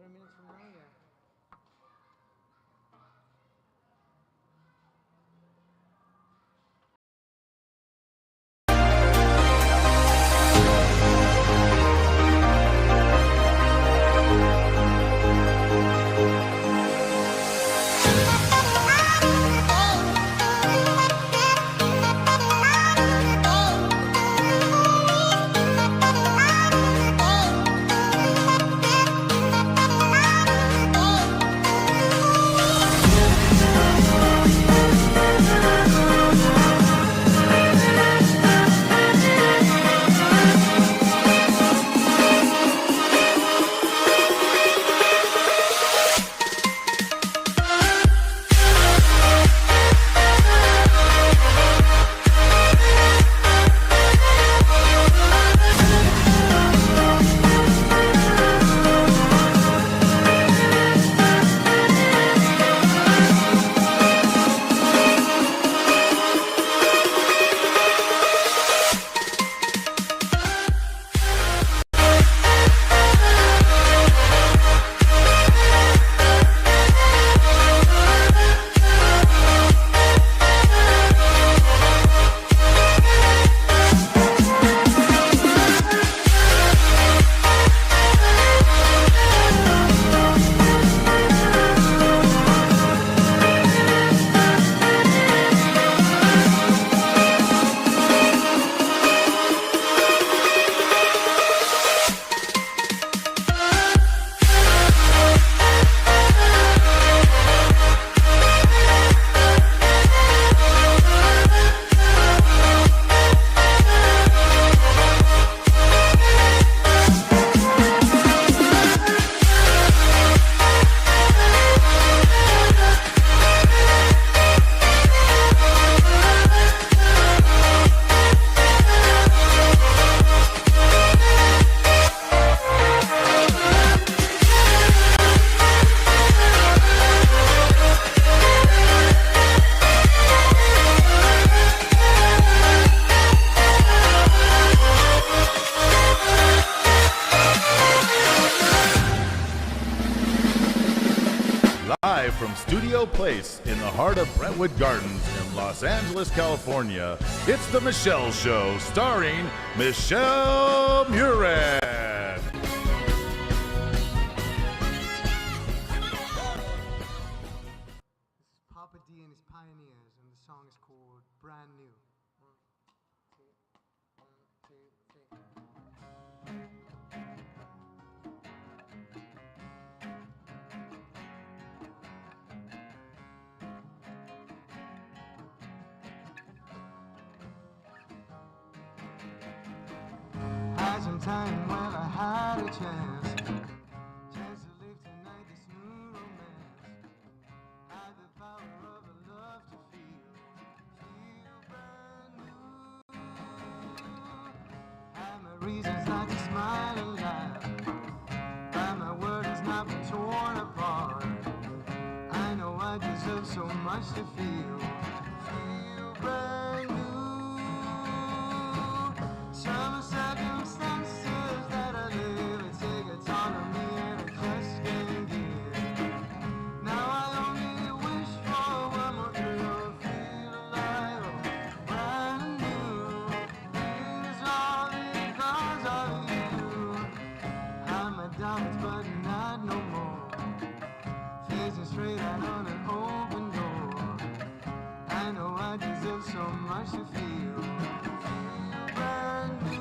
3 minutes from now, yeah. Live from Studio Place in the heart of Brentwood Gardens in Los Angeles, California, it's The Michelle Show, starring Michelle Murad. This is Papa D and his Pioneers, and the song is called Brand New. One, two, 1, 2, 3. Had some time when I had a chance to live tonight, this new romance. Had the power of a love to feel brand new. Had my reasons not to smile and laugh, but my world has not been torn apart. I know I deserve so much to feel brand new. Some circumstances that I live and take a toll on me and I just can't give. Now I only wish for one more thrill, feel alive, brand new. It is all because of you. Had my doubts but not no more. Facing straight out on an open door. I know I deserve so much to feel brand new.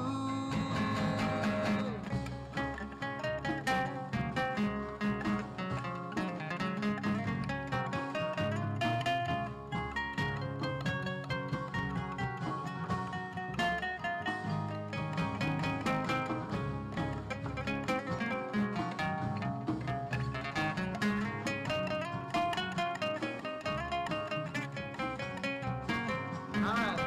Alright.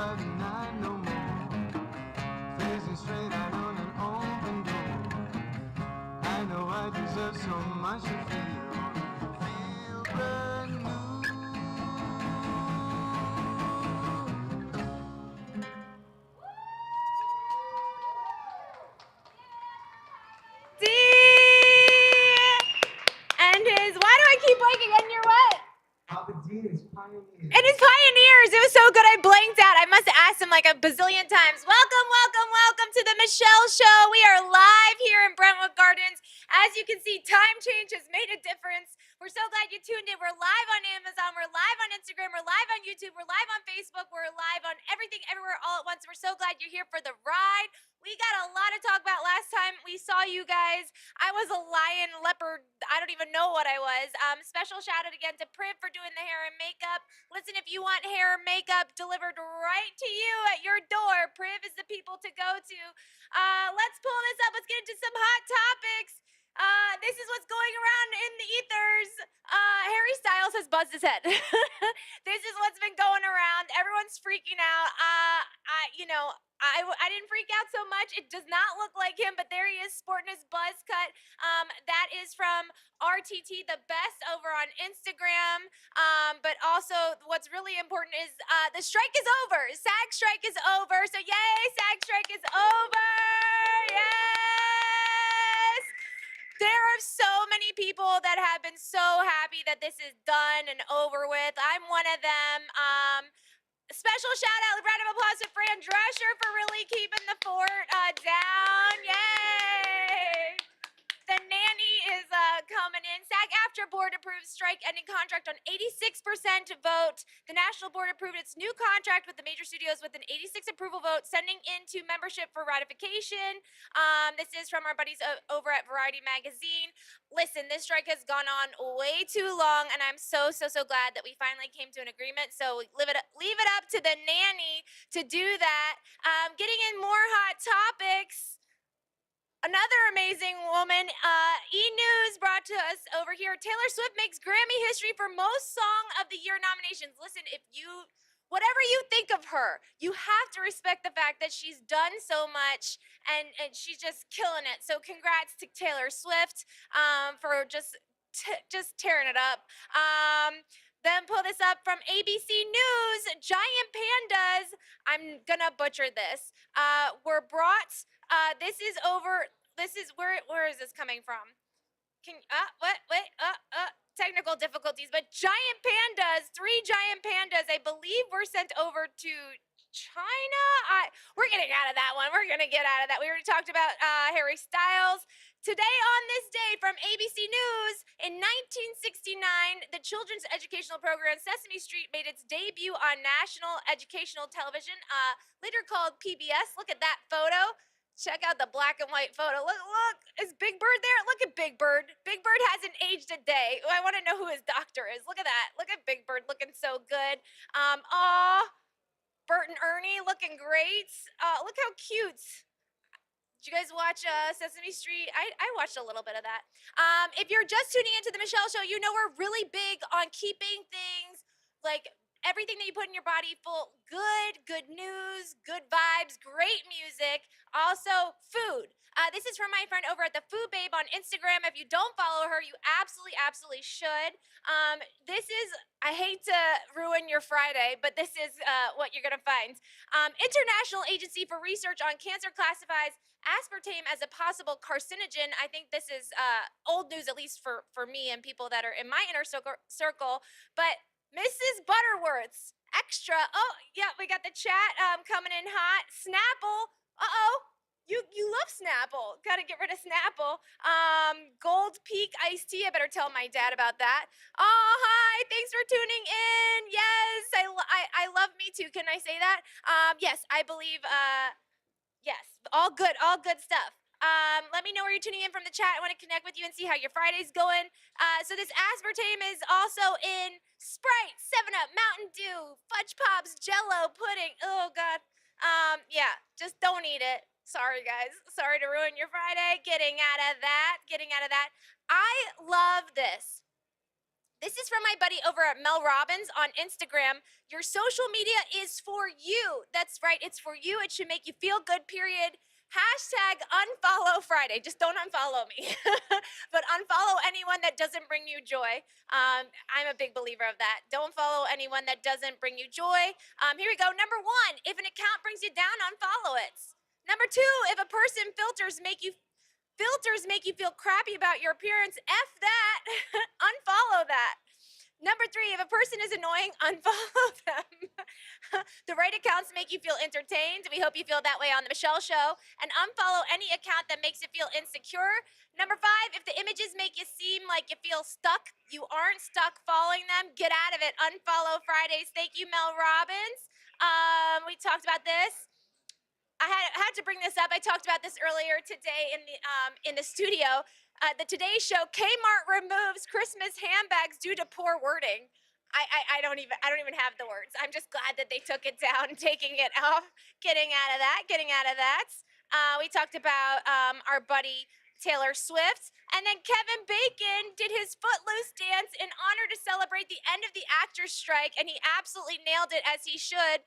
but not no more. Facing straight out on an open door. I know I deserve so much to feel brand new. And his, why do I keep blanking on your what? Papa D is Pioneer. And his Pioneers. It was so good I blanked out. I must have asked him like a bazillion times. Welcome, welcome, welcome to the Michelle Show. We are live here in Brentwood Gardens. As you can see, time change has made a difference. We're so glad you tuned in. We're live on Amazon. We're live on Instagram. We're live on YouTube. We're live on Facebook. We're live on everything, everywhere, all at once. We're so glad you're here for the ride. We got a lot to talk about last time we saw you guys. I was a lion, leopard, I don't even know what I was. Special shout out again to Priv for doing the hair and makeup. Listen, if you want hair and makeup delivered right to you at your door, Priv is the people to go to. Let's pull this up. Let's get into some hot topics. This is what's going around in the ethers. Harry Styles has buzzed his head. This is what's been going around. Everyone's freaking out. I didn't freak out so much. It does not look like him, but there he is sporting his buzz cut. That is from RTT the best over on Instagram. But also what's really important is the strike is over. SAG strike is over. So yay, SAG strike is over. Yes. There are so many people that have been so happy that this is done and over with. I'm one of them. Special shout out, round of applause to Fran Drescher for really keeping the fort down. Yay! The nanny is coming in. SAG-AFTRA board approved strike ending contract on 86% vote. The National Board approved its new contract with the major studios with an 86 approval vote, sending into membership for ratification. This is from our buddies over at Variety Magazine. Listen, this strike has gone on way too long, and I'm so glad that we finally came to an agreement. So leave it up to the nanny to do that. Getting in more hot topics. Another amazing woman, E! News brought to us over here. Taylor Swift makes Grammy history for most Song of the Year nominations. Listen, whatever you think of her, you have to respect the fact that she's done so much and she's just killing it. So congrats to Taylor Swift for just tearing it up. Then pull this up from ABC News. Giant pandas, I'm gonna butcher this, were brought, this is over, this is, where is this coming from? Technical difficulties, but giant pandas, 3 giant pandas, I believe were sent over to China. We're getting out of that one. We're gonna get out of that. We already talked about Harry Styles. Today on this day from ABC News, in 1969, the children's educational program Sesame Street made its debut on national educational television, later called PBS. Look at that photo. Check out the black and white photo. Look, is Big Bird there? Look at Big Bird. Big Bird hasn't aged a day. I want to know who his doctor is. Look at that. Look at Big Bird looking so good. Bert and Ernie looking great. Look how cute. Did you guys watch Sesame Street? I watched a little bit of that. If you're just tuning into the Michelle Show, you know we're really big on keeping things like everything that you put in your body full, good news, good vibes, great music, also food. This is from my friend over at the Food Babe on Instagram. If you don't follow her, you absolutely should. This is, I hate to ruin your Friday, but this is what you're gonna find. International Agency for Research on Cancer classifies aspartame as a possible carcinogen. I think this is old news, at least for me and people that are in my inner circle, but Mrs. Butterworth's extra. Oh, yeah, we got the chat coming in hot. Snapple. You love Snapple. Gotta get rid of Snapple. Gold Peak iced tea. I better tell my dad about that. Oh, hi. Thanks for tuning in. Yes, I love me too. Can I say that? Yes, I believe. Yes, all good stuff. Let me know where you're tuning in from the chat. I want to connect with you and see how your Friday's going. So this aspartame is also in Sprite, 7-Up, Mountain Dew, Fudge Pops, Jell-O, pudding. Oh, God. Yeah, just don't eat it. Sorry, guys. Sorry to ruin your Friday. Getting out of that. I love this. This is from my buddy over at Mel Robbins on Instagram. Your social media is for you. That's right, it's for you. It should make you feel good, period. Hashtag unfollow Friday. Just don't unfollow me, but unfollow anyone that doesn't bring you joy. I'm a big believer of that. Don't follow anyone that doesn't bring you joy. Here we go. Number one, if an account brings you down, unfollow it. Number two, if a person filters make you feel crappy about your appearance, F that. Unfollow that. Number three, if a person is annoying, unfollow them. The right accounts make you feel entertained. We hope you feel that way on The Michelle Show. And unfollow any account that makes you feel insecure. Number five, if the images make you seem like you feel stuck, you aren't stuck following them, get out of it. Unfollow Fridays. Thank you, Mel Robbins. We talked about this. I had to bring this up. I talked about this earlier today in the studio. The Today Show, Kmart removes Christmas handbags due to poor wording. I don't even have the words. I'm just glad that they took it down, taking it off, getting out of that. We talked about our buddy Taylor Swift, and then Kevin Bacon did his Footloose dance in honor to celebrate the end of the actors' strike, and he absolutely nailed it as he should.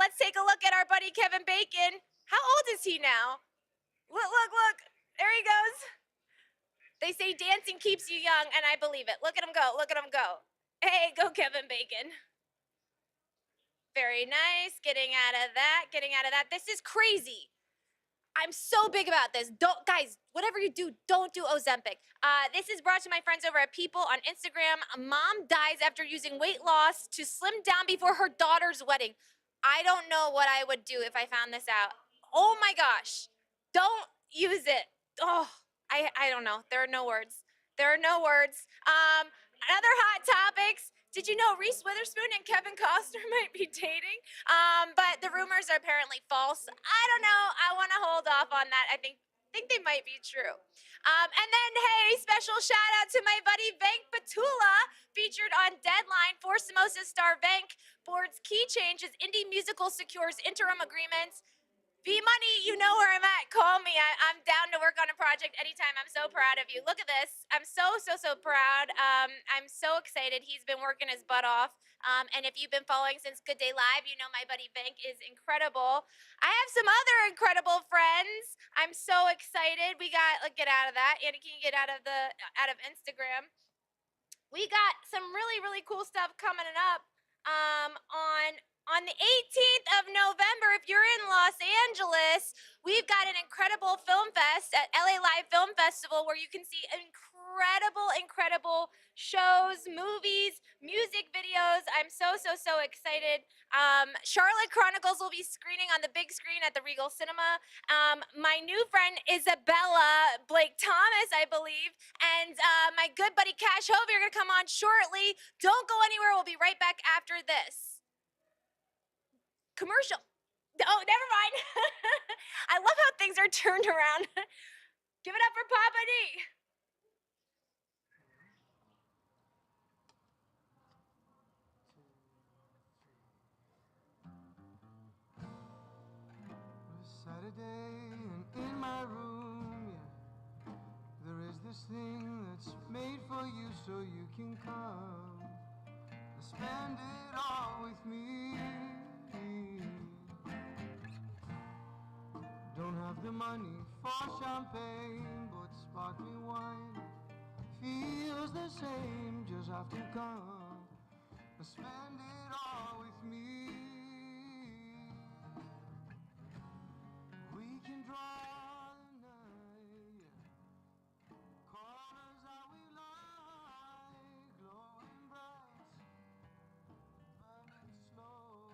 Let's take a look at our buddy Kevin Bacon. How old is he now? Look. There he goes. They say dancing keeps you young, and I believe it. Look at him go. Hey, go Kevin Bacon. Very nice. Getting out of that. This is crazy. I'm so big about this. Guys, whatever you do, don't do Ozempic. This is brought to my friends over at People on Instagram. A mom dies after using weight loss to slim down before her daughter's wedding. I don't know what I would do if I found this out. Oh my gosh. Don't use it. Oh, I don't know. There are no words. Other hot topics. Did you know Reese Witherspoon and Kevin Costner might be dating? But the rumors are apparently false. I don't know. I want to hold off on that. I think they might be true. And then, hey, special shout out to my buddy Venk Patula, featured on Deadline. For Samosa star Venk boards key changes. Indie musical secures interim agreements. V-Money, you know where I'm at. Call me. I'm down to work on a project anytime. I'm so proud of you. Look at this. I'm so proud. I'm so excited. He's been working his butt off. And if you've been following since Good Day Live, you know my buddy Venk is incredible. I have some other incredible friends. I'm so excited. We got, get out of that. Andy, can you get out of Instagram? We got some really cool stuff coming up on the 18th of November. If you're in Los Angeles, we've got an incredible film fest at LA Live Film Festival where you can see incredible shows, movies, music videos. I'm so excited. Charlotte Chronicles will be screening on the big screen at the Regal Cinema. My new friend Isabella Blake Thomas, I believe, and my good buddy Cash Hovey are going to come on shortly. Don't go anywhere. We'll be right back after this commercial. Oh, never mind. I love how things are turned around. Give it up for Papa D. Saturday and in my room, yeah, there is this thing that's made for you so you can come and spend it all with me. Don't have the money for champagne, but sparkling wine feels the same. Just have to come and spend it all with me. We can draw the night, colors that we like, glowing bright, burning slow.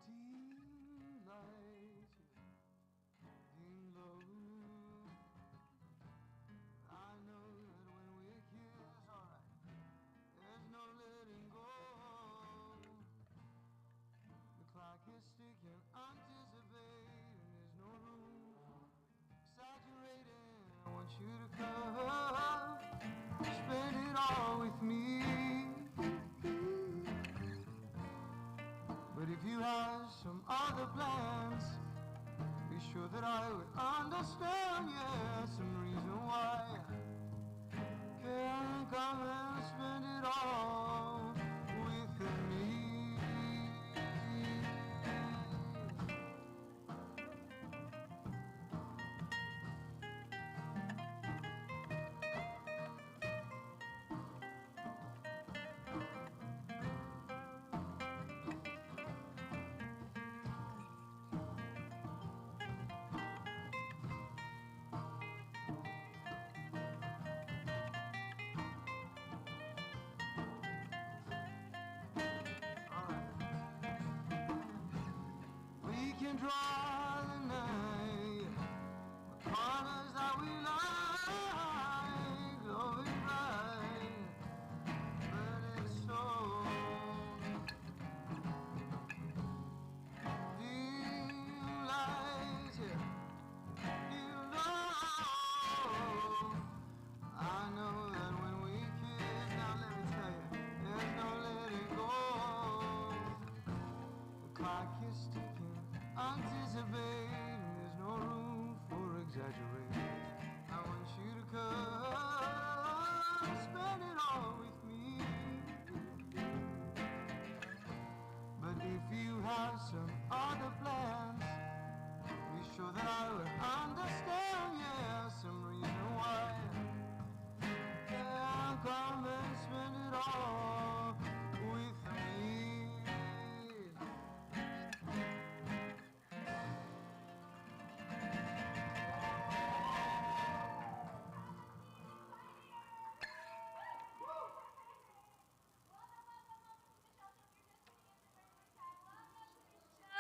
Dim light, dim low. I know that when we're kids, alright, there's no letting go. The clock is ticking, anticipating, there's no room for exaggerating. I want you to come, spend it all with me. But if you have some other plans, be sure that I would understand, yeah, some reason why can draw the night. The corners that we like, love is right, but it's so. Dim lights, you know. I know that when we kiss, now let me tell you, there's no letting go. The clock is ticking, anticipating, there's no room for exaggeration. I want you to come, spend it all with me. But if you have some other plans, be sure that I will understand, yeah, some reason why. Yeah, come and spend it all with me.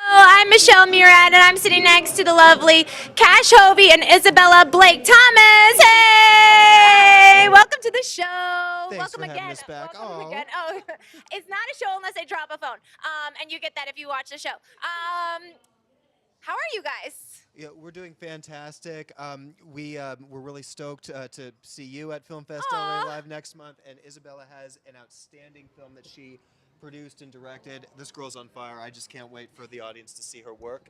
I'm Michelle Murad, and I'm sitting next to the lovely Cash Hovey and Isabella Blake Thomas. Hey, welcome to the show. Thanks welcome for having again. us back. Welcome Aw. again. Oh, it's not a show unless I drop a phone. And you get that if you watch the show. How are you guys? Yeah, we're doing fantastic. We're really stoked to see you at Film Fest Aw. LA Live next month. And Isabella has an outstanding film that she produced and directed. This girl's on fire. I just can't wait for the audience to see her work.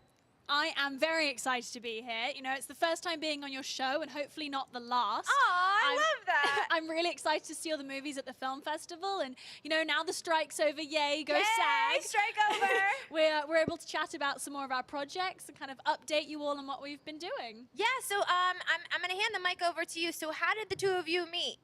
I am very excited to be here. You know, it's the first time being on your show and hopefully not the last. Oh, I I'm- love that. I'm really excited to see all the movies at the film festival, and you know, now the strike's over, yay, go Yay, SAG. strike over. We're able to chat about some more of our projects and kind of update you all on what we've been doing. Yeah, so I'm gonna hand the mic over to you. So how did the two of you meet?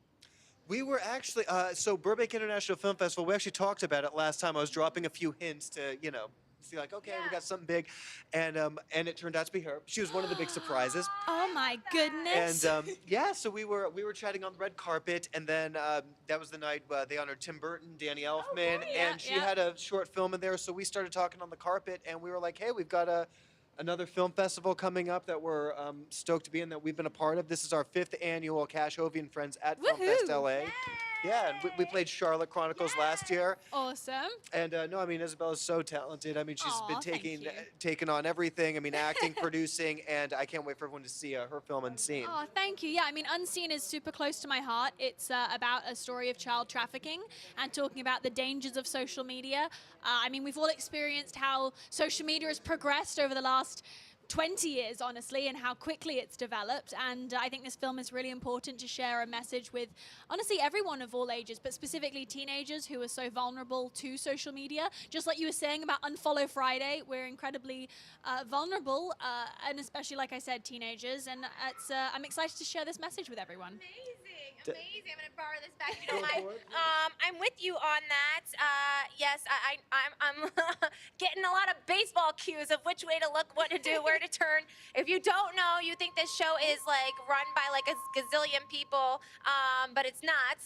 We were actually, so Burbank International Film Festival, we actually talked about it last time. I was dropping a few hints to, you know, see like, okay, we Yeah. got something big. And it turned out to be her. She was one of the big surprises. Oh my goodness. And yeah, so we were chatting on the red carpet, and then that was the night they honored Tim Burton, Danny Elfman, boy, yeah, and she yeah. had a short film in there. So we started talking on the carpet, and we were like, hey, we've got another film festival coming up that we're stoked to be in, that we've been a part of. This is our 5th annual Cash Hovey and Friends at Film Fest Woohoo. LA. Yeah, and we played Charlotte Chronicles last year. Awesome. And no, I mean, Isabella's so talented. I mean, she's Aw, been thank you. taking on everything. I mean, acting, producing, and I can't wait for everyone to see her film Unseen. Oh, thank you. Yeah, I mean, Unseen is super close to my heart. It's about a story of child trafficking and talking about the dangers of social media. I mean, we've all experienced how social media has progressed over the last 20 years, honestly, and how quickly it's developed. And I think this film is really important to share a message with, honestly, everyone of all ages, but specifically teenagers who are so vulnerable to social media. Just like you were saying about Unfollow Friday, we're incredibly vulnerable, and especially, like I said, teenagers. And I'm excited to share this message with everyone. Amazing, amazing. I'm gonna borrow this back. If you don't Go mind. for it. I'm with you on that. Yes, I'm getting a lot of baseball cues of which way to look, what to do, where to turn. If you don't know, you think this show is like run by like a gazillion people, but it's not.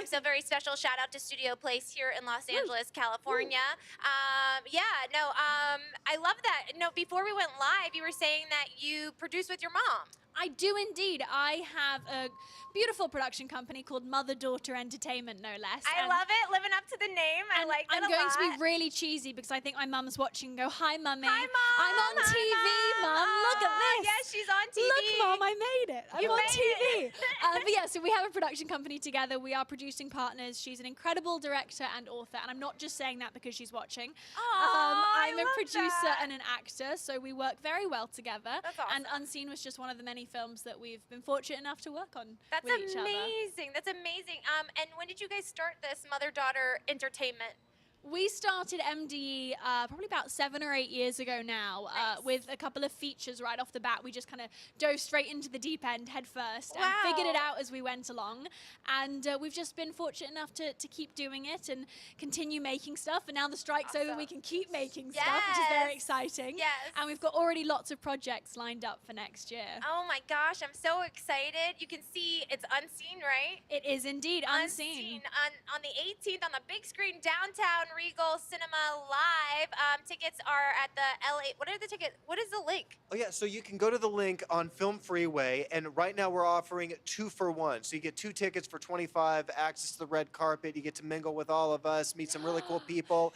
So very special shout out to Studio Place here in Los Angeles, California. I love that. No, before we went live, you were saying that you produce with your mom. I do indeed. I have a beautiful production company called Mother Daughter Entertainment, no less. I and- love it, living up to the name. I and like that I'm a going lot. to be really cheesy because I think my mum's watching and go, hi, mummy. Hi, Mom. I'm on Hi, TV, Mum. Look at Aw, this. Yes, she's on TV. Look, Mom, I made it. I'm You on made TV. it. But yeah, so we have a production company together. We are producing partners. She's an incredible director and author. And I'm not just saying that because she's watching. Aw, I'm I a love producer that. and an actor, so we work very well together. That's And awesome. Unseen was just one of the many films that we've been fortunate enough to work on That's with each other. amazing. That's amazing. And when did you guys start this mother-daughter entertainment? We started MDE probably about 7 or 8 years ago now, Nice. with a couple of features right off the bat. We just kind of dove straight into the deep end head first and figured it Wow. out as we went along. And we've just been fortunate enough to keep doing it and continue making stuff. And now the strike's over, we Awesome. can keep making stuff, which is very Yes. exciting. Yes. And we've got already lots of projects lined up for next year. Oh my gosh, I'm so excited. You can see it's Unseen, right? It is indeed Unseen. On the 18th on the big screen downtown Regal Cinema Live. Tickets are at the LA. What are the tickets? What is the link? Oh yeah, so you can go to the link on Film Freeway, and right now we're offering 2 for 1. So you get 2 tickets for $25, access to the red carpet. You get to mingle with all of us, meet some really cool people,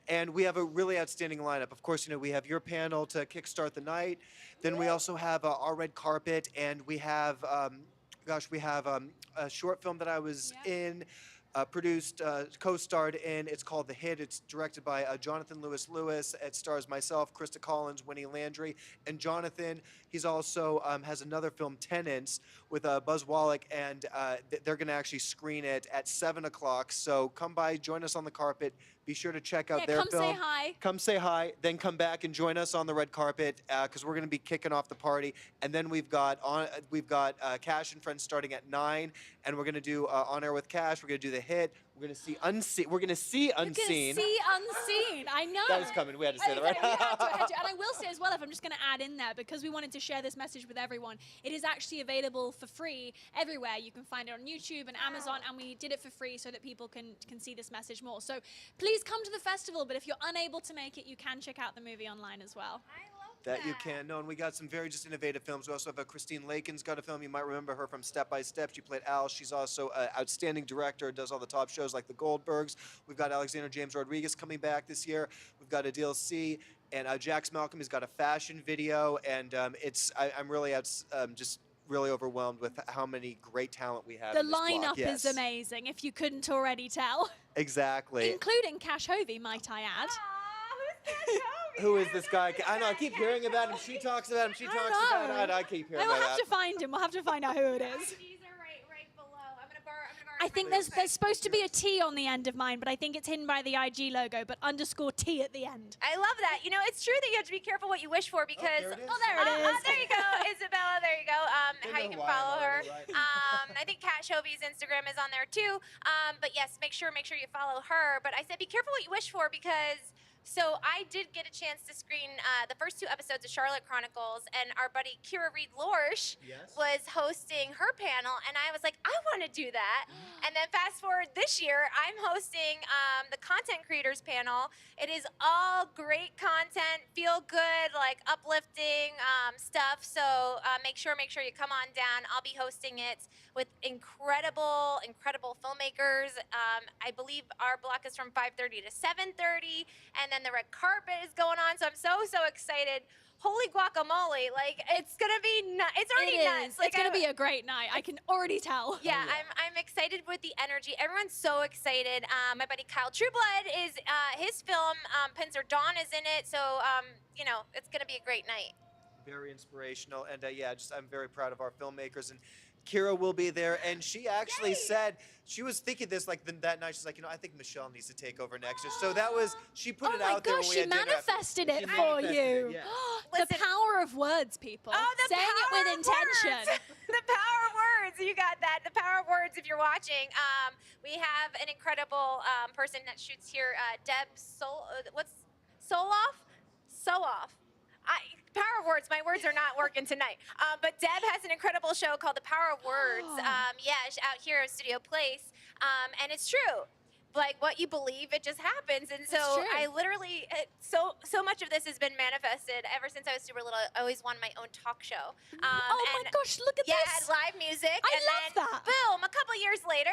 and we have a really outstanding lineup. Of course, we have your panel to kickstart the night. Then we also have our red carpet, and we have, we have a short film that I was in. Produced, co-starred in. It's called The Hit. It's directed by Jonathan Lewis. It stars myself, Krista Collins, Winnie Landry, and Jonathan. He's also has another film, Tenants, with Buzz Wallach, and they're going to actually screen it at 7 o'clock. So come by, join us on the carpet. Be sure to check out their come film. say hi. Come say hi, then come back and join us on the red carpet because we're going to be kicking off the party. And then we've got Cash and Friends starting at 9, and we're going to do On Air with Cash. We're going to do The Hit. We're going to see Unseen. We're going to see Unseen. You're gonna see Unseen. I know. That is coming. We had to say that, right? We had to. And I will say as well, if I'm just going to add in there, because we wanted to share this message with everyone, it is actually available for free everywhere. You can find it on YouTube and Amazon, and we did it for free so that people can see this message more. So please come to the festival, but if you're unable to make it, you can check out the movie online as well. I love That you can. No, and we got some very just innovative films. We also have Christine Lakin's got a film. You might remember her from Step by Step. She played Al. She's also an outstanding director, does all the top shows like The Goldbergs. We've got Alexander James Rodriguez coming back this year. We've got Adil C. And Jax Malcolm has got a fashion video. And I'm really just really overwhelmed with how many great talent we have. The in this block. lineup Yes. is amazing, if you couldn't already tell. Exactly. Including Cash Hovey, might I add. Who's Cash Hovey? Who is this guy? I know. I keep hearing about him. She talks about him. She talks about it. I keep hearing We'll about have it. to find him. We'll have to find out who it is. IDs are right below. I'm gonna borrow I think there's supposed to be a T on the end of mine, but I think it's hidden by the IG logo, but _T at the end. I love that. It's true that you have to be careful what you wish for because. there it is. Oh, there it is. There you go, Isabella. There you go. Don't How know you can why follow I'm her. already right. I think Kat Hovey's Instagram is on there too. But yes, make sure you follow her. But I said be careful what you wish for because. So I did get a chance to screen the first 2 episodes of Charlotte Chronicles, and our buddy Kira Reed Lorsch was hosting her panel, and I was like, I want to do that. And then fast forward this year, I'm hosting the content creators panel. It is all great content, feel good, like uplifting stuff. So make sure you come on down. I'll be hosting it with incredible filmmakers. I believe our block is from 5:30 to 7:30, and then the red carpet is going on. So I'm so excited. Holy guacamole! Like it's gonna be nuts. It's already nuts. Like it's gonna be a great night. I can already tell. Yeah, I'm excited with the energy. Everyone's so excited. My buddy Kyle Trueblood is his film Pincer Dawn is in it. So it's gonna be a great night. Very inspirational, and I'm very proud of our filmmakers. And Kira will be there, and she actually said she was thinking this that night. She's like, I think Michelle needs to take over next year. So she put it out there. Oh my gosh, when we she had dinner after. manifested it She for manifested you. it, yeah. The Listen. power of words, people. Oh, the Saying it power with of intention. words. The power of words. You got that. The power of words. If you're watching, we have an incredible person that shoots here, Deb Soloff. Power of words. My words are not working tonight. But Deb has an incredible show called The Power of Words. Out here at Studio Place. And it's true. Like what you believe, it just happens. And so true. I literally, so much of this has been manifested ever since I was super little. I always wanted my own talk show. Oh my gosh, look at Yeah, this. had live music. I and love then, that. Boom, a couple years later,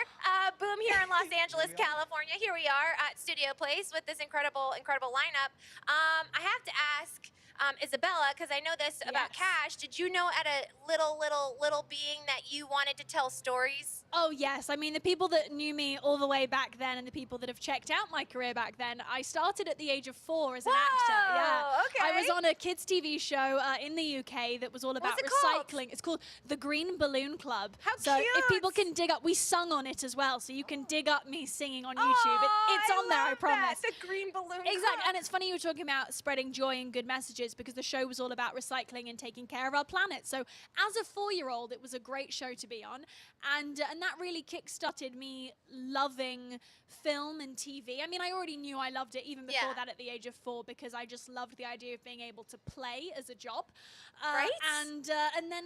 boom, here in Los Angeles, California. Here we are at Studio Place with this incredible lineup. I have to ask, Isabella, because I know this about Yes. Cash. Did you know at a little being that you wanted to tell stories? Oh yes, I mean the people that knew me all the way back then and the people that have checked out my career back then, I started at the age of 4 as an actor. Yeah. Okay. I was on a kids TV show in the UK that was all about What's it called? recycling. It's called The Green Balloon Club. How so if cute. people can dig up, we sung on it as well, so you can dig up me singing on YouTube. It's on there, I love promise. That. The green balloon. Exactly, Club. and it's funny you were talking about spreading joy and good messages. messages because the show was all about recycling and taking care of our planet. So as a 4-year-old, it was a great show to be on, and that really kick-started me loving film and TV. I mean, I already knew I loved it even before that at the age of 4 because I just loved the idea of being able to play as a job. Right? And then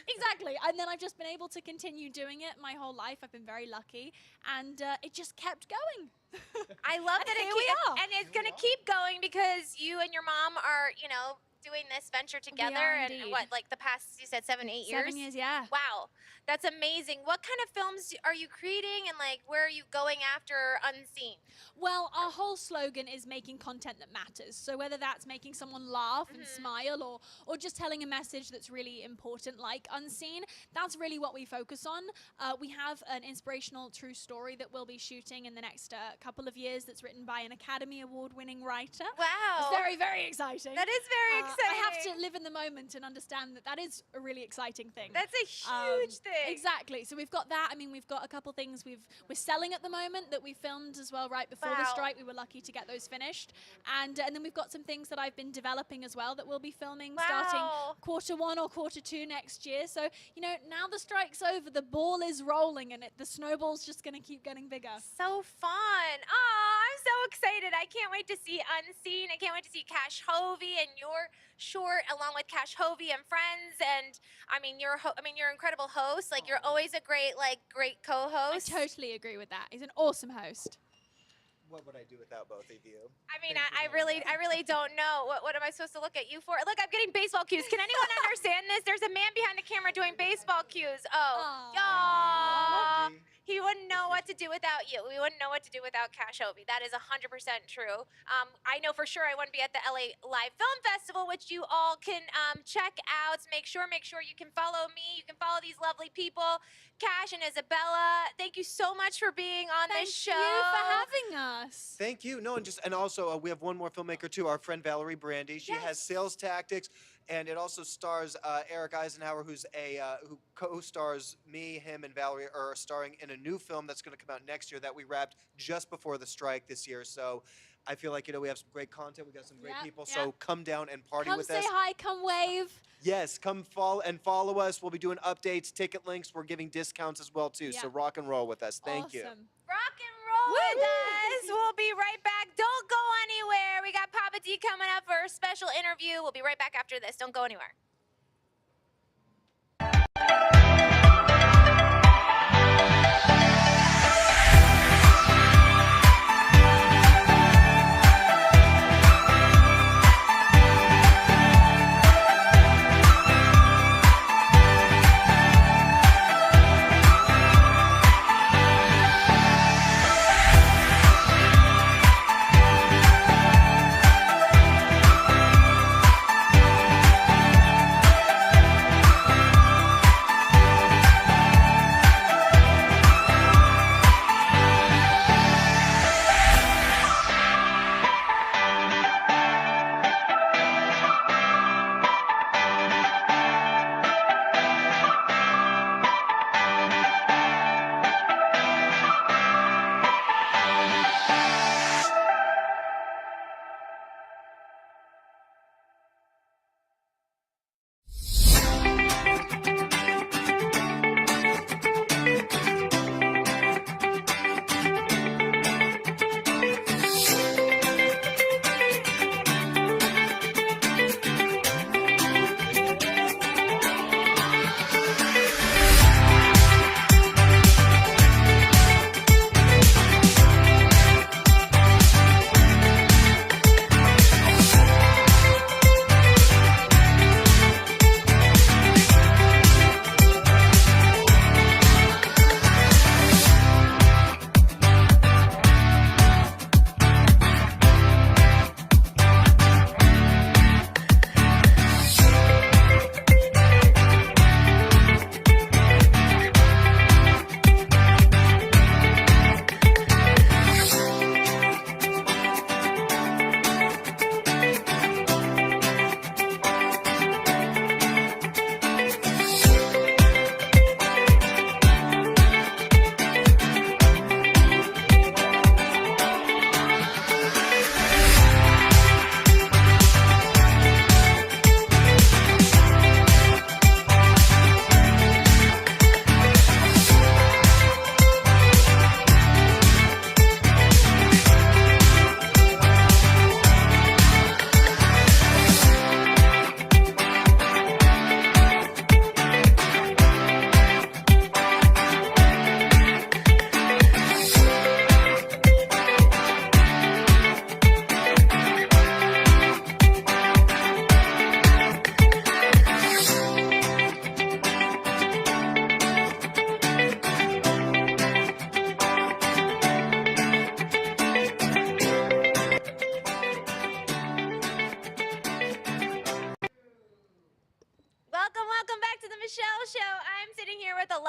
exactly. And then I've just been able to continue doing it my whole life. I've been very lucky, and it just kept going. I love that here we are. and it's going to keep going because you and your mom are, doing this venture together. are And indeed. what, like the past, you said 7, 8 years? 7 years, yeah. Wow, that's amazing. What kind of films are you creating, and like where are you going after Unseen? Well, our whole slogan is making content that matters. So whether that's making someone laugh and smile or just telling a message that's really important like Unseen, that's really what we focus on. We have an inspirational true story that we'll be shooting in the next couple of years that's written by an Academy Award-winning writer. Wow. It's very, very exciting. That is very exciting. I have to live in the moment and understand that that is a really exciting thing. That's a huge thing. Exactly. So we've got that. I mean, we've got a couple things we're selling at the moment that we filmed as well right before the Wow. strike. We were lucky to get those finished, and then we've got some things that I've been developing as well that we'll be filming starting Wow. Q1 or Q2 next year. So now the strike's over, the ball is rolling, and the snowball's just going to keep getting bigger. So fun. Oh, I'm so excited. I can't wait to see Unseen. I can't wait to see Cash Hovey and your short along with Cash Hovey and friends. And I mean, you're an incredible host. Like you're always a great I co-host. totally agree with that. He's an awesome host. What would I do without both of you? I mean, Thank I you very really don't know. What am I supposed to look at you for? Look, I'm getting baseball cues. Can anyone understand this? There's a man behind the camera doing baseball cues. Oh, Aw. y'all. Lovely. He wouldn't know what to do without you. We wouldn't know what to do without Cash Hovey. That is 100% true. I know for sure I wouldn't be at the LA Live Film Festival, which you all can check out. Make sure you can follow me. You can follow these lovely people, Cash and Isabella. Thank you so much for being on Thank this show. you for having us. Thank you. No, and also we have one more filmmaker too, our friend Valerie Brandy. She has Sales Tactics, and it also stars Eric Eisenhower, who co-stars me, him, and Valerie are starring in a new film that's going to come out next year that we wrapped just before the strike this year. So I feel like we have some great content. We got some great Yep, people. yep. So come down and party Come with say us. hi, come wave. Yes, come follow us. We'll be doing updates, ticket links. We're giving discounts as well too. So Yeah. rock and roll with us. Thank you. Awesome. Rock and roll with us. We'll be right back. Don't go anywhere. We got Papa D coming up for a special interview. We'll be right back after this. Don't go anywhere.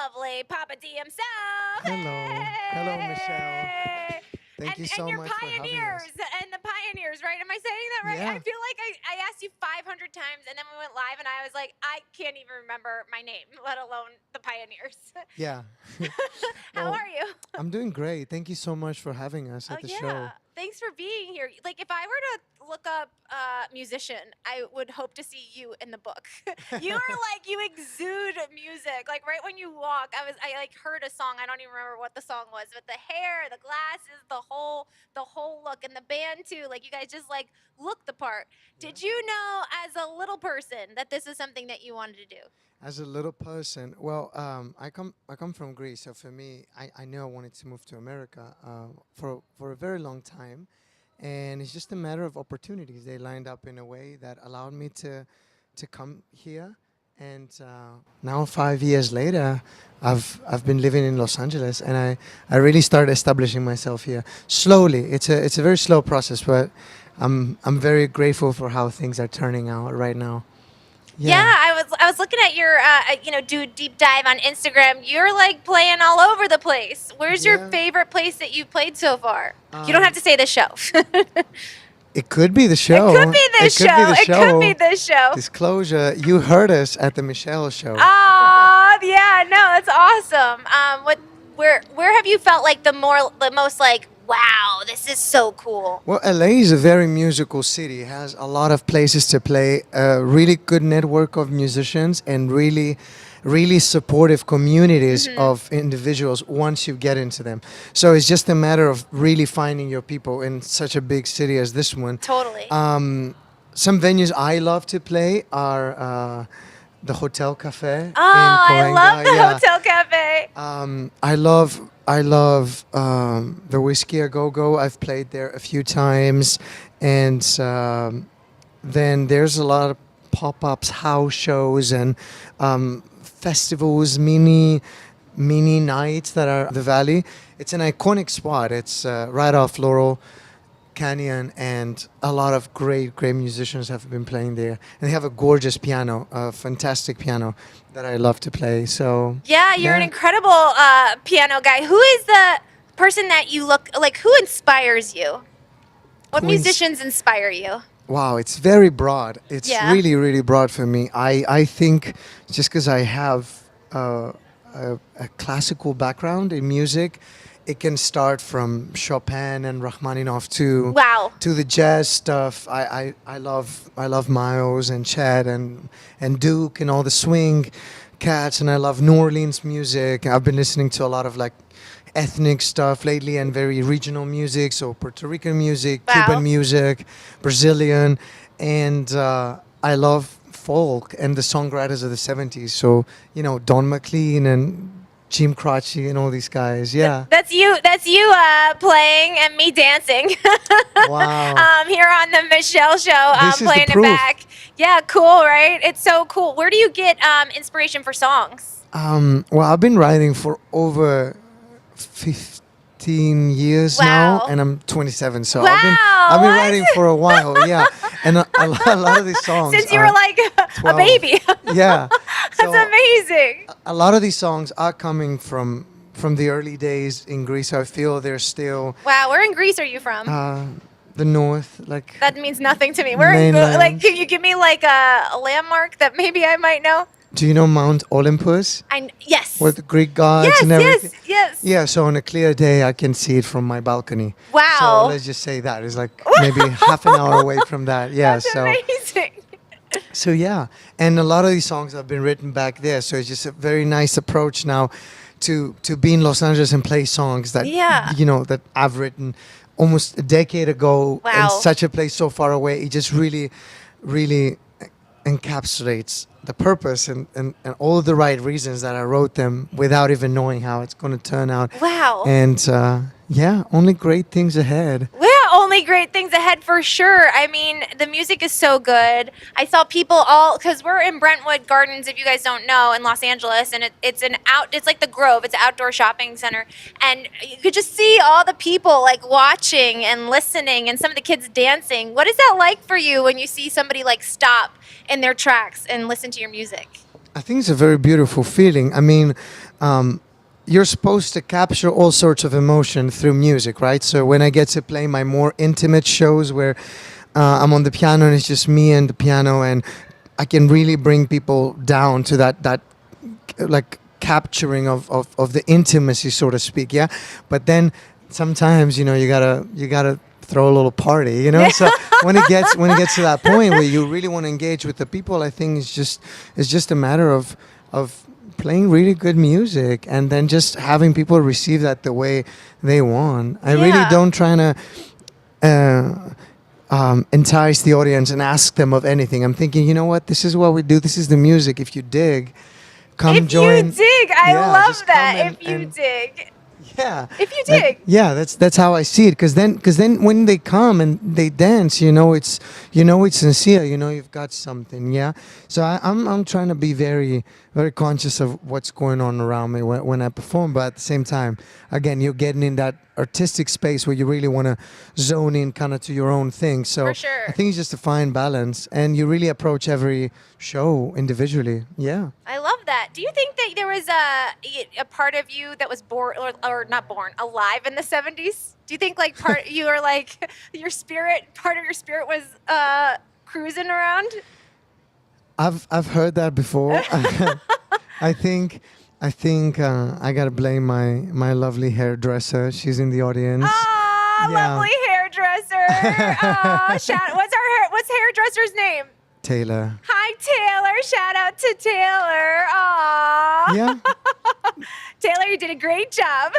lovely Papa D himself. Hello, Michelle. Hey! Thank you and so your much for having us. pioneers and the pioneers, right? Am I saying that right? I Yeah. feel like I asked you 500 times and then we went live and I was like, I can't even remember my name, let alone the pioneers. Yeah. How Well, are you? I'm doing great. Thank you so much for having us at the show. Thanks for being here. Like, if I were to look up musician, I would hope to see you in the book. You are like, you exude music. Like, right when you walk, I like heard a song. I don't even remember what the song was, but the hair, the glasses, the whole look, and the band too. Like, you guys just like look the part. Did you know, as a little person, that this is something that you wanted to do? As a little person, well, I come from Greece, so for me, I knew I wanted to move to America for a very long time, and it's just a matter of opportunities. They lined up in a way that allowed me to come here, and now 5 years later, I've been living in Los Angeles, and I really started establishing myself here slowly. It's a very slow process, but I'm very grateful for how things are turning out right now. Yeah, I was looking at your do deep dive on Instagram. You're like playing all over the place. Where's your Yeah. favorite place that you've played so far? You don't have to say the show. It could be the show. It could be the show. It could be the show. Disclosure, you heard us at the Michelle show. Oh, yeah, no, that's awesome. Where have you felt like the most like, wow, this is so cool? Well, LA is a very musical city. It has a lot of places to play, a really good network of musicians, and really supportive communities of individuals once you get into them. So it's just a matter of really finding your people in such a big city as this one. Totally. Some venues I love to play are the Hotel Cafe in I Cahuenga. love the Yeah. Hotel Cafe. I love the Whiskey A Go Go. I've played there a few times, and then there's a lot of pop-ups, house shows, and festivals, mini nights that are the Valley. It's an iconic spot. It's right off Laurel Canyon, and a lot of great musicians have been playing there, and they have a gorgeous piano, a fantastic piano that I love to play. So Yeah, you're an yeah. incredible piano guy. Who is the person that you look like? Who inspires you? What Who ins- musicians inspire you? Wow, it's very broad. It's Yeah. really broad for me. I think just because I have a classical background in music, it can start from Chopin and Rachmaninoff Wow. to the jazz stuff. I love Miles and Chad and Duke and all the swing cats, and I love New Orleans music. I've been listening to a lot of like ethnic stuff lately and very regional music, so Puerto Rican music, Wow. Cuban music, Brazilian, and I love folk and the songwriters of the 70s. So, Don McLean and Jim Croce and all these guys. Yeah. That's you playing and me dancing. Wow. Here on the Michelle Show, This is the playing it proof. back. Yeah, cool, right? It's so cool. Where do you get inspiration for songs? Well, I've been writing for over 15 years Wow. now, and I'm 27, so I've been Wow, what? writing for a while. Yeah, and a lot of these songs. Since you are- were like a 12. baby. Yeah. That's So amazing. a lot of these songs are coming from the early days in Greece. I feel they're still Wow, where in Greece are you from? the north, like That means nothing to me. Where in, Mainland. like, can you give me like a landmark that maybe I might know? do you know Mount Olympus Yes. with the Greek gods Yes, and everything? yes. Yeah, so on a clear day, I can see it from my balcony. So Wow. let's just say that it's like maybe half an hour away from that. Yeah, That's so amazing. so yeah, and a lot of these songs have been written back there. So it's just a very nice approach now to be in Los Angeles and play songs that Yeah. that I've written almost a decade ago in Wow. such a place so far away. It just really encapsulates the purpose and all the right reasons that I wrote them without even knowing how it's going to turn out. Wow. And yeah, only great things ahead. Yeah, only great things ahead for sure. I mean, the music is so good. I saw people because we're in Brentwood Gardens, if you guys don't know, in Los Angeles, and it's like the Grove. It's an outdoor shopping center, and you could just see all the people like watching and listening, and some of the kids dancing. What is that like for you when you see somebody like stop in their tracks and listen to your music? I think it's a very beautiful feeling. I mean, you're supposed to capture all sorts of emotion through music, right? So when I get to play my more intimate shows where I'm on the piano and it's just me and the piano, and I can really bring people down to that like capturing of the intimacy, so to speak, yeah. But then sometimes, you know, you gotta throw a little party, you know. So when it gets to that point where you really want to engage with the people, I think it's just a matter of playing really good music and then just having people receive that the way they want. I really Yeah. don't try to entice the audience and ask them of anything. I'm thinking, you know what, this is what we do. This is the music. If you dig, come If join. you dig, I Yeah, love just that. come If you and- dig. Yeah. If you Like, dig. yeah, that's how I see it. Because then when they come and they dance, you know it's sincere. You know you've got something. Yeah. So I'm trying to be very very conscious of what's going on around me when I perform. But at the same time, again, you're getting in that artistic space where you really want to zone in kind of to your own thing. So For sure. I think it's just a fine balance, and you really approach every show individually. Yeah. I love that. Do you think that there was a part of you that was born or not born, alive in the 70s? Do you think like part you were like part of your spirit was cruising around? I've heard that before. I think I gotta blame my lovely hairdresser. She's in the audience. Ah, Yeah. lovely hairdresser. What's hairdresser's name? Taylor. Hi Taylor. Shout out to Taylor. Aw. Yeah. Taylor, you did a great job.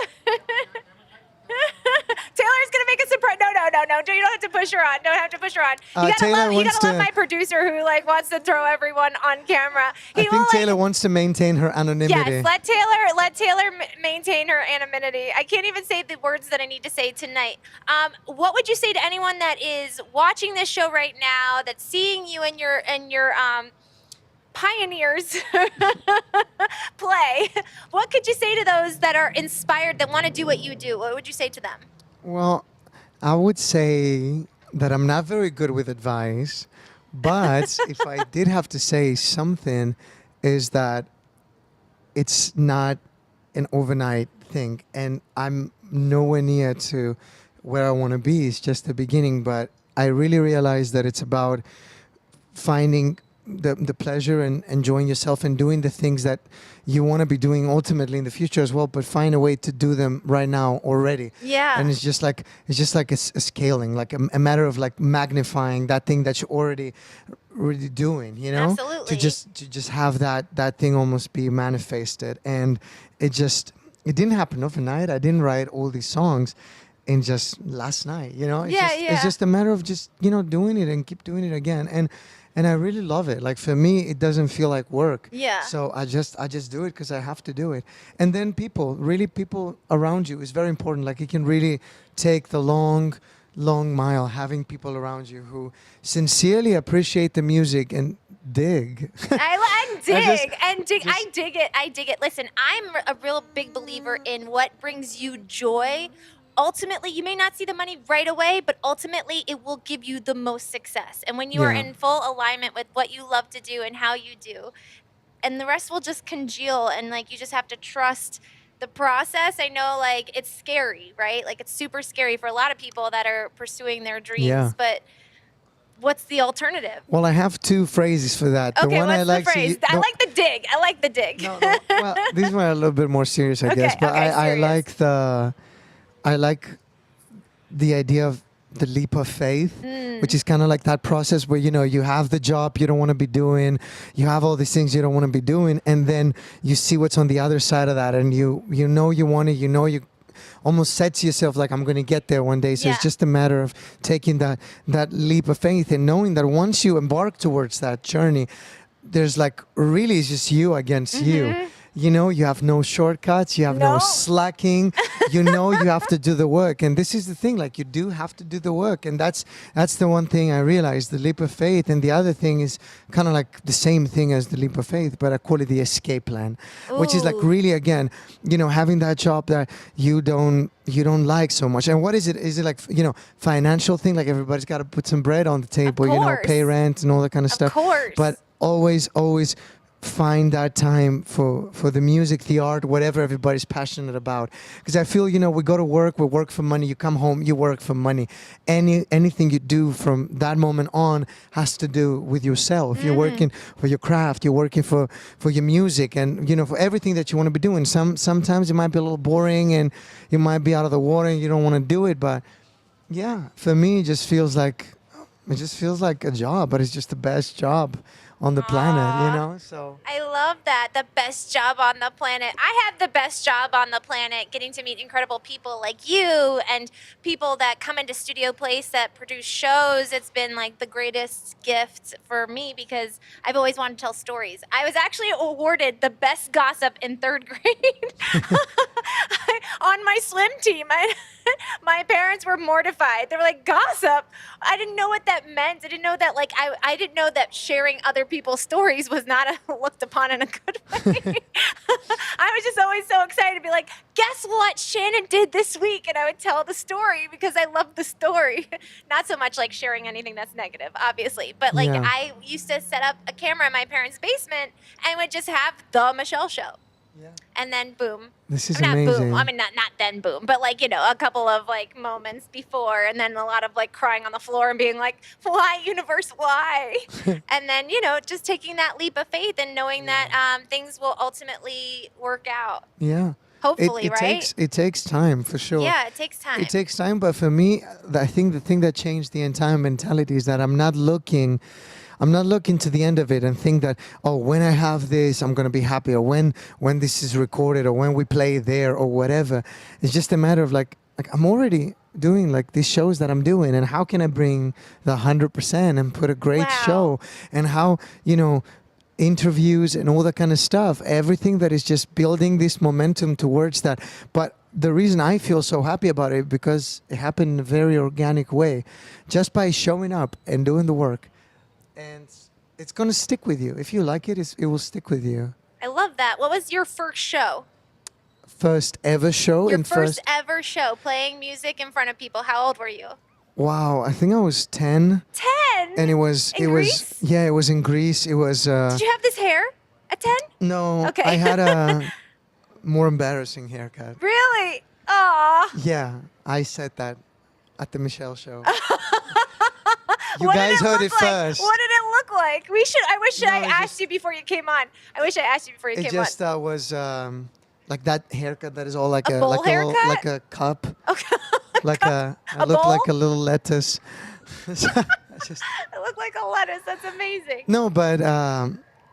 Taylor's gonna make a surprise. No. You don't have to push her on. Don't have to push her on. You gotta Taylor love. You wants gotta love to- my producer who like wants to throw everyone on camera. I He will, think like, Taylor wants to maintain her anonymity. Yes, let Taylor maintain her anonymity. I can't even say the words that I need to say tonight. What would you say to anyone that is watching this show right now, that's seeing you and your pioneers play? What could you say to those that are inspired, that want to do what you do? What would you say to them? Well, I would say that I'm not very good with advice, but if I did have to say something, is that it's not an overnight thing, and I'm nowhere near to where I want to be. It's just the beginning, but I really realize that it's about finding the pleasure and enjoying yourself and doing the things that you want to be doing ultimately in the future as well, but find a way to do them right now already. Yeah. And it's just like a scaling, like a matter of like magnifying that thing that you're already doing, you know. Absolutely. To just have that thing almost be manifested. And it didn't happen overnight. I didn't write all these songs in just last night, you know. It's just a matter of just, you know, doing it and keep doing it again. And I really love it. Like for me, it doesn't feel like work. Yeah. So I just do it because I have to do it. And then people around you is very important. Like it can really take the long mile, having people around you who sincerely appreciate the music and dig. I dig. just- I dig it. Listen, I'm a real big believer in what brings you joy. Ultimately, you may not see the money right away, but ultimately it will give you the most success. And when you are Yeah. in full alignment with what you love to do and how you do, and the rest will just congeal, and like you just have to trust the process. I know like it's scary, right? Like it's super scary for a lot of people that are pursuing their dreams, Yeah. but what's the alternative? Well, I have two phrases for that. Okay, the one what's I like the phrase? I like the dig. I like the dig. No, well, these were a little bit more serious, I guess. But okay, I serious. I like the idea of the leap of faith, Mm. which is kind of like that process where, you know, you have the job you don't want to be doing, you have all these things you don't want to be doing, and then you see what's on the other side of that, and you know you want it, you know you almost said to yourself like, I'm going to get there one day. So Yeah. it's just a matter of taking that leap of faith and knowing that once you embark towards that journey, there's like really it's just you against you. You know, you have no shortcuts, you have no No. slacking, you know you have to do the work. And this is the thing, like you do have to do the work. And that's the one thing I realized, the leap of faith. And the other thing is kind of like the same thing as the leap of faith, but I call it the escape plan, which is like Ooh. really, again, you know, having that job that you don't like so much. And what is it? Is it like, you know, financial thing? Like everybody's got to put some bread on the table, you know, pay course. rent and all that kind of stuff. course. But always find that time for the music, the art, whatever everybody's passionate about. Because I feel, we go to work, we work for money, you come home, you work for money. Anything you do from that moment on has to do with yourself. You're working for your craft, you're working for your music, and for everything that you want to be doing. Sometimes it might be a little boring and you might be out of the water and you don't want to do it, but yeah, for me it just feels like a job, but it's just the best job on the planet, so. I love that. The best job on the planet. I have the best job on the planet, getting to meet incredible people like you and people that come into Studio Place that produce shows. It's been like the greatest gift for me because I've always wanted to tell stories. I was actually awarded the best gossip in 3rd grade on my swim team. My parents were mortified. They were like, gossip? I didn't know what that meant. I didn't know that, I didn't know that sharing other people's stories was not looked upon in a good way. I was just always so excited to be like, guess what Shannon did this week? And I would tell the story because I love the story. Not so much like sharing anything that's negative, obviously. But Yeah. I used to set up a camera in my parents' basement and would just have the Michelle Show. Yeah. And then boom. This is Not amazing. boom. I mean, not then boom, but a couple of moments before, and then a lot of crying on the floor and being like, "Why, universe? Why?" And then just taking that leap of faith and knowing that things will ultimately work out. Yeah. Hopefully, it right? takes time for sure. Yeah, it takes time. It takes time, but for me, I think the thing that changed the entire mentality is that I'm not looking to the end of it and think that, oh, when I have this, I'm going to be happy, or when this is recorded, or when we play there, or whatever. It's just a matter of like I'm already doing these shows that I'm doing, and how can I bring the 100% and put a great Wow. show, and how, interviews and all that kind of stuff, everything that is just building this momentum towards that. But the reason I feel so happy about it, because it happened in a very organic way, just by showing up and doing the work. And it's going to stick with you. If you like it, it will stick with you. I love that. What was your first show? First ever show. Your first ever show, playing music in front of people. How old were you? Wow, I think I was 10. 10. And it was Greece? yeah, it was in Greece. It was Did you have this hair at 10? no, Okay. I had a more embarrassing haircut. Really? Aw. Yeah, I said that at the Michelle show. You What did guys heard look it like? first. What did it look like? I wish I it asked just- you before you came on. I wish I asked you before you It came just on. was like that haircut that is all like A bowl haircut? like a cup, Okay. like I A look bowl? like a little lettuce. So I just, It looked like a lettuce. That's amazing. no, but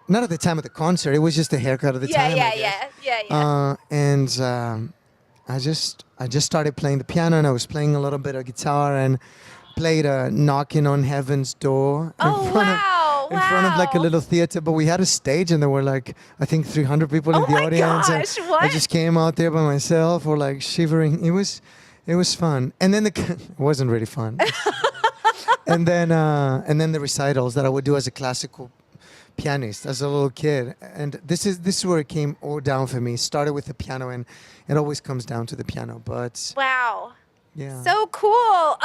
not at the time of the concert. It was just a haircut at the time. I guess. Yeah. And I just started playing the piano, and I was playing a little bit of guitar, and played Knocking on Heaven's Door Oh, wow. in front of like a Wow. little theater. But we had a stage, and there were I think 300 people in Oh the my audience. gosh, and what? I just came out there by myself, or shivering. It was fun. And then it wasn't really fun. and then the recitals that I would do as a classical pianist as a little kid. And this is where it came all down for me. Started with the piano, and it always comes down to the piano. But Wow. yeah. So cool.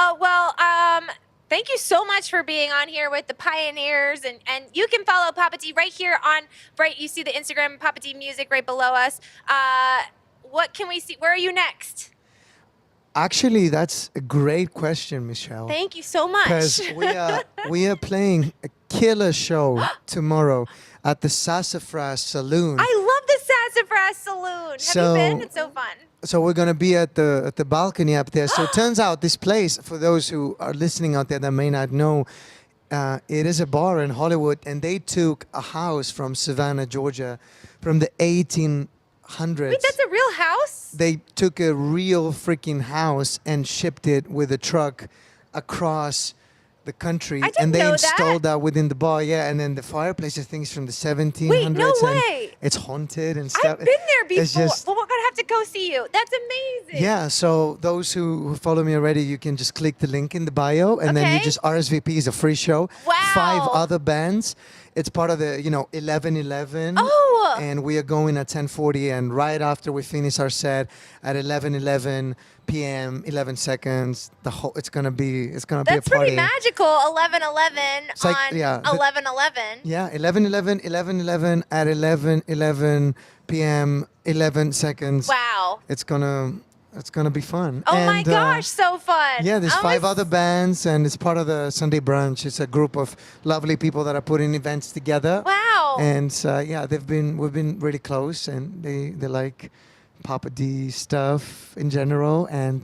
Thank you so much for being on here with the Pioneers. And you can follow Papa D right here on Bright. You see the Instagram, Papa D Music, right below us. What can we see? Where are you next? Actually, that's a great question, Michelle. Thank you so much. Because we are playing a killer show tomorrow at the Sassafras Saloon. I love the Sassafras Saloon. Have So- you been? It's so fun. So we're gonna be at the balcony up there. So it turns out this place, for those who are listening out there that may not know, it is a bar in Hollywood, and they took a house from Savannah, Georgia, from the 1800s. Wait, that's a real house? They took a real freaking house and shipped it with a truck across the country, I didn't and they know installed that within the bar. Yeah, and then the fireplace, I think, is from the 1700s. Wait, no and way. it's haunted and stuff. I've been there before. It's just, Well, we're going to have to go see you. That's amazing. yeah, so those who follow me already, you can just click the link in the bio, and then you Okay. just RSVP. Is a free show. Wow. 5 other bands. it's part of the 11:11. Oh. And we are going at 10:40, and right after we finish our set at 11:11 p.m. 11 seconds, it's gonna be a That's party. pretty magical. 11:11 It's like- on yeah, 11:11. Yeah, 11:11, 11:11 at 11:11 p.m. 11 seconds. Wow. It's gonna be fun. Oh my And, gosh, so fun. yeah, there's I'm 5 ex- other bands, and it's part of the Sunday Brunch. It's a group of lovely people that are putting events together. Wow. And yeah, we've been really close, and they like Papa D stuff in general, and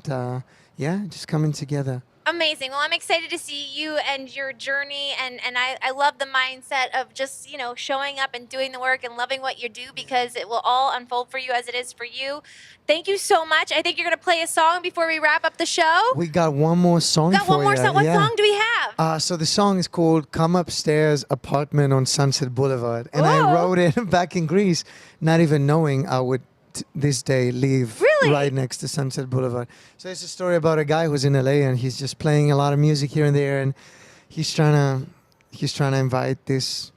yeah, just coming together. Amazing. Well, I'm excited to see you and your journey, and I love the mindset of just, showing up and doing the work and loving what you do, because it will all unfold for you as it is for you. Thank you so much. I think you're going to play a song before we wrap up the show. We got one more song Got for one more you. song. What yeah. song do we have? So the song is called "Come Upstairs Apartment on Sunset Boulevard," and I Whoa. wrote it back in Greece, not even knowing I would this day live Really? right next to Sunset Boulevard. So it's a story about a guy who's in LA, and he's just playing a lot of music here and there, and he's trying to invite this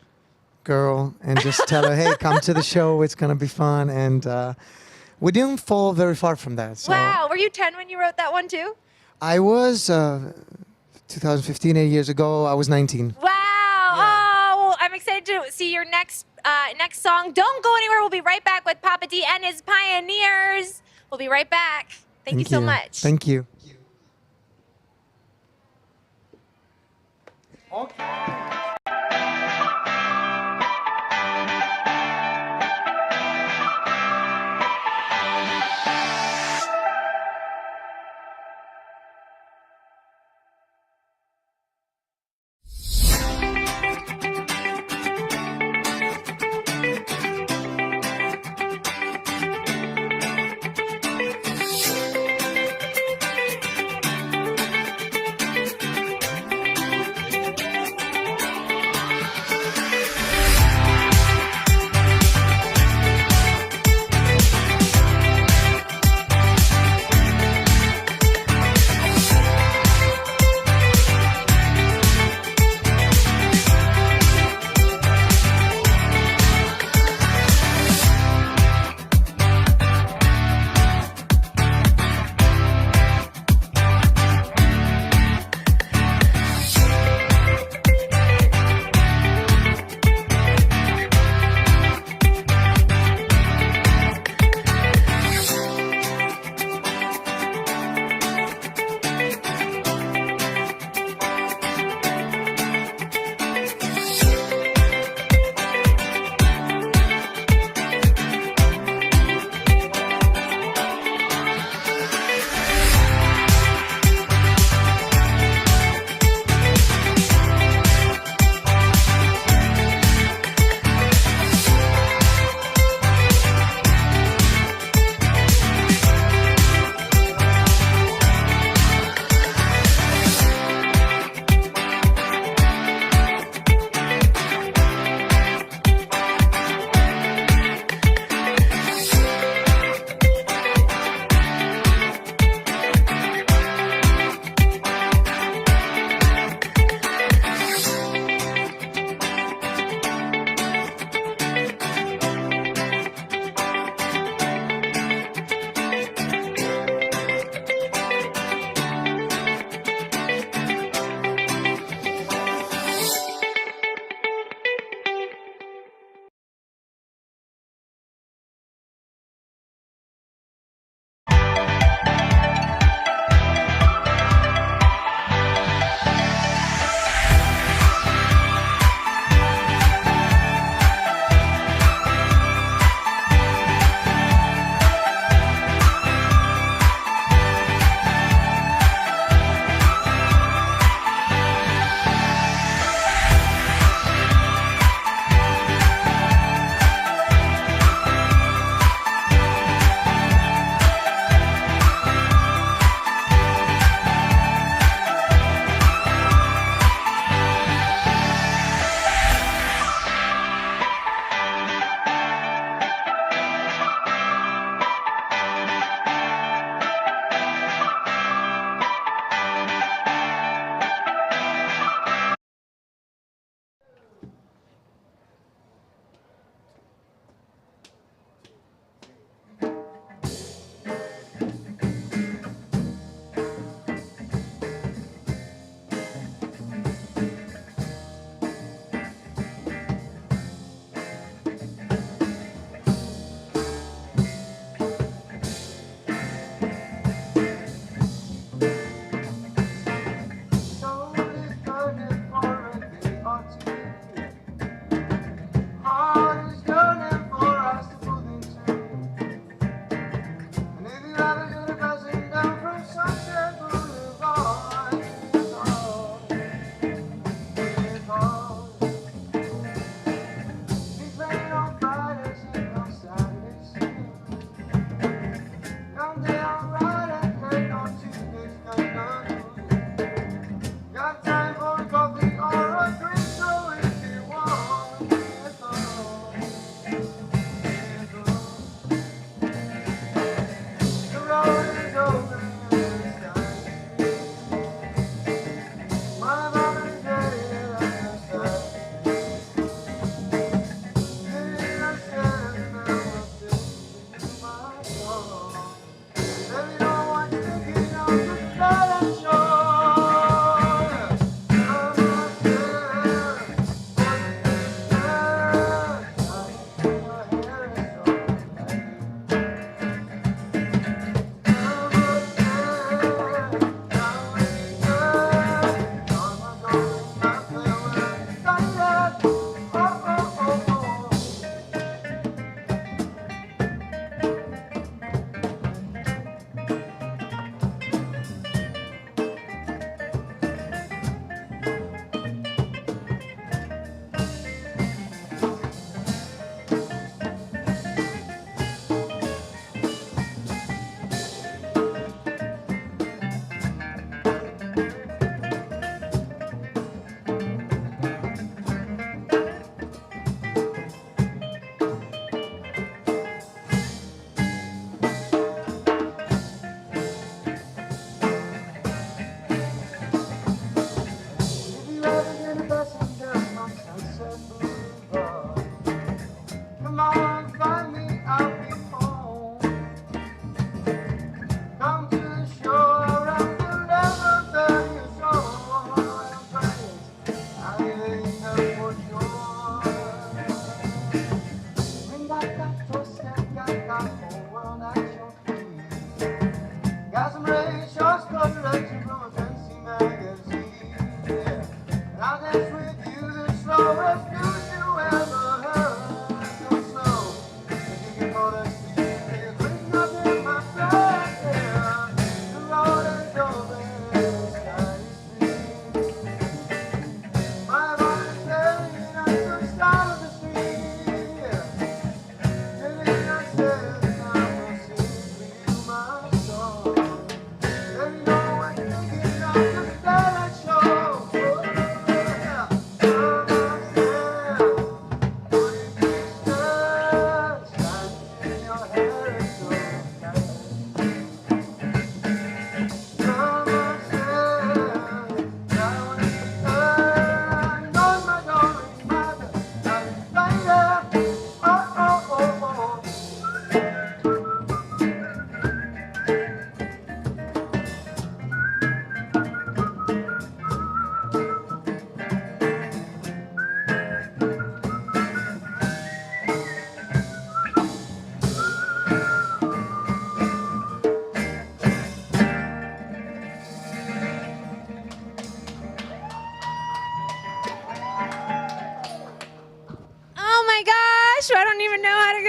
girl and just tell her, "Hey, come to the show. It's gonna be fun." And we didn't fall very far from that. So Wow. Were you 10 when you wrote that one too? I was 2015, 8 years ago. I was 19. Wow. Oh, well, I'm excited to see your next song. Don't go anywhere. We'll be right back with Papa D and his Pioneers. We'll be right back. Thank you so much. Thank you.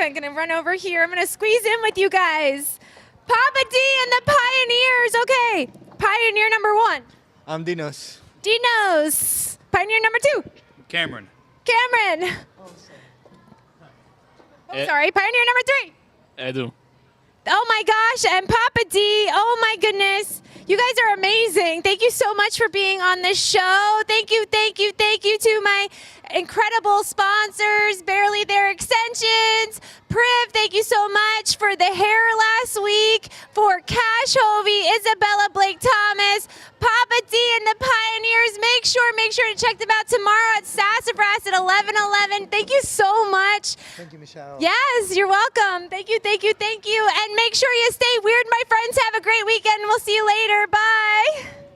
I'm gonna run over here. I'm gonna squeeze in with you guys. Papa D and the Pioneers. Okay, Pioneer number 1. I'm Dinos. Dinos. Pioneer number 2. Cameron. Cameron. Oh, sorry. Pioneer number 3. Edu. Oh my gosh, and Papa D, oh my goodness. You guys are amazing. Thank you so much for being on this show. Thank you to my incredible sponsors, Barely There Extensions, Priv, thank you so much for the hair last week, for Cash Hovey, Isabella Blake Thomas, Papa D and the Pioneers. Make sure to check them out tomorrow at Sassafras at 11:11. Thank you so much. Thank you, Michelle. Yes, you're welcome. Thank you. And make sure you stay weird, my friends. Have a great weekend. We'll see you later. Bye.